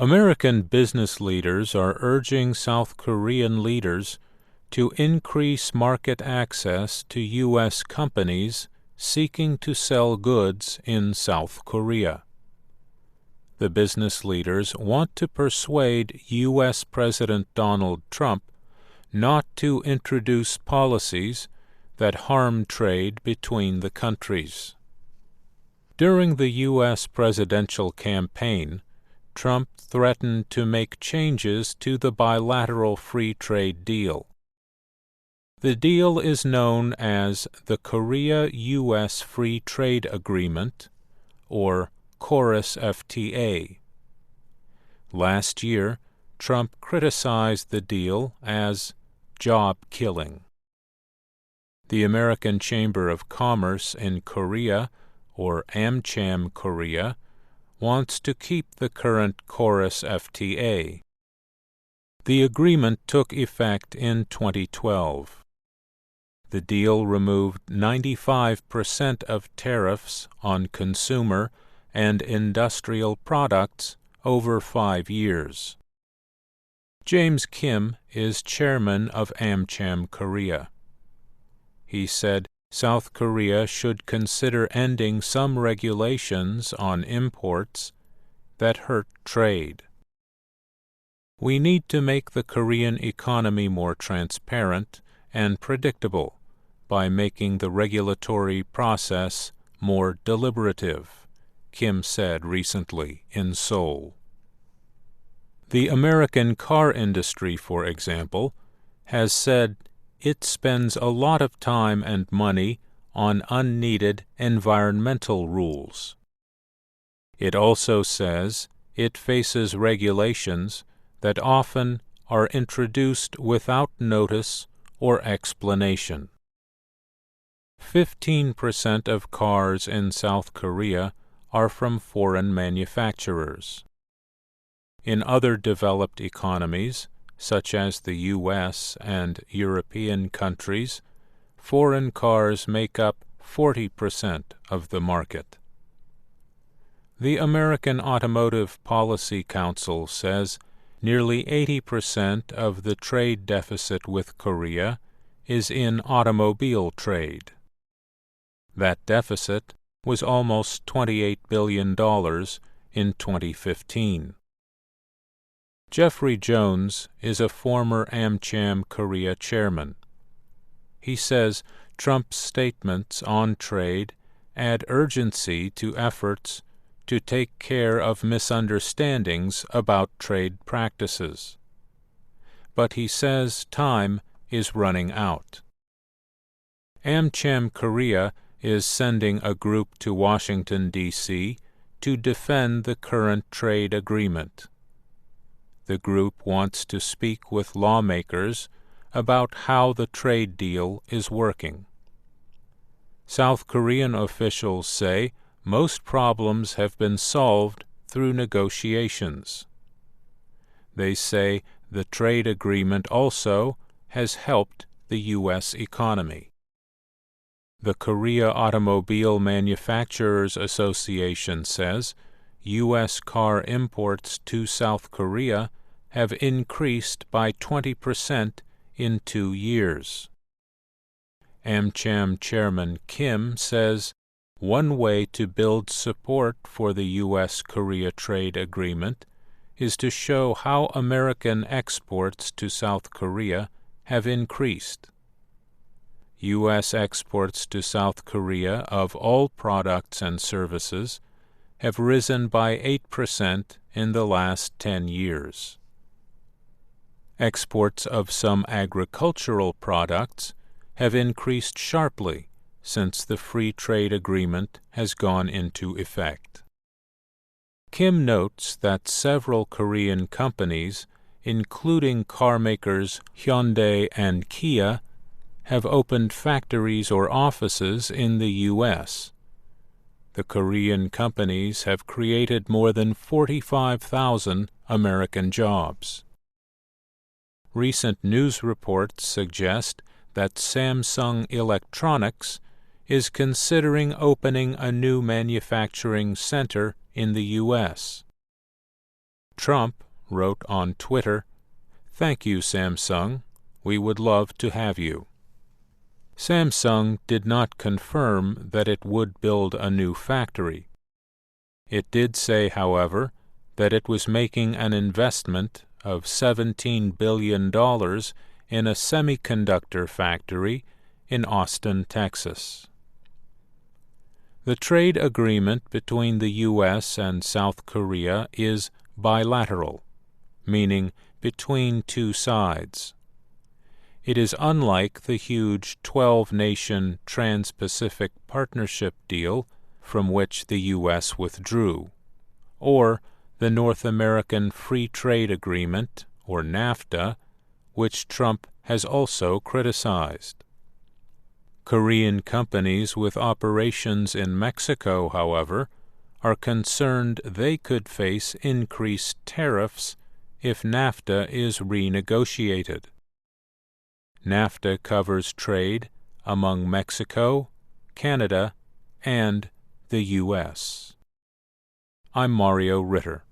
American business leaders are urging South Korean leaders to increase market access to U.S. companies seeking to sell goods in South Korea. The business leaders want to persuade U.S. President Donald Trump not to introduce policies that harm trade between the countries. During the U.S. presidential campaign, Trump threatened to make changes to the bilateral free trade deal. The deal is known as the Korea U.S. Free Trade Agreement, or KORUS FTA. Last year, Trump criticized the deal as job-killing. The American Chamber of Commerce in Korea, or AmCham Korea, wants to keep the current KORUS FTA. The agreement took effect in 2012. The deal removed 95% of tariffs on consumer and industrial products over 5 years. James Kim is chairman of AmCham Korea. He said South Korea should consider ending some regulations on imports that hurt trade. We need to make the Korean economy more transparent and predictable by making the regulatory process more deliberative, Kim said recently in Seoul. The American car industry, for example, has said it spends a lot of time and money on unneeded environmental rules. It also says it faces regulations that often are introduced without notice or explanation. 15% of cars in South Korea are from foreign manufacturers. In other developed economies, such as the U.S. and European countries, foreign cars make up 40% of the market. The American Automotive Policy Council says nearly 80% of the trade deficit with Korea is in automobile trade. That deficit was almost $28 billion in 2015. Jeffrey Jones is a former AmCham Korea chairman. He says Trump's statements on trade add urgency to efforts to take care of misunderstandings about trade practices. But he says time is running out. AmCham Korea is sending a group to Washington, D.C. to defend the current trade agreement. The group wants to speak with lawmakers about how the trade deal is working. South Korean officials say most problems have been solved through negotiations. They say the trade agreement also has helped the U.S. economy. The Korea Automobile Manufacturers Association says U.S. car imports to South Korea have increased by 20% in 2 years. AmCham Chairman Kim says one way to build support for the U.S.-Korea trade agreement is to show how American exports to South Korea have increased. U.S. exports to South Korea of all products and services have risen by 8% in the last 10 years. Exports of some agricultural products have increased sharply since the free trade agreement has gone into effect. Kim notes that several Korean companies, including carmakers Hyundai and Kia, have opened factories or offices in the U.S. The Korean companies have created more than 45,000 American jobs. Recent news reports suggest that Samsung Electronics is considering opening a new manufacturing center in the U.S. Trump wrote on Twitter, "Thank you, Samsung. We would love to have you." Samsung did not confirm that it would build a new factory. It did say, however, that it was making an investment of $17 billion in a semiconductor factory in Austin, Texas. The trade agreement between the U.S. and South Korea is bilateral, meaning between two sides. It is unlike the huge 12-nation Trans-Pacific Partnership deal from which the U.S. withdrew, or the North American Free Trade Agreement, or NAFTA, which Trump has also criticized. Korean companies with operations in Mexico, however, are concerned they could face increased tariffs if NAFTA is renegotiated. NAFTA covers trade among Mexico, Canada, and the U.S. I'm Mario Ritter.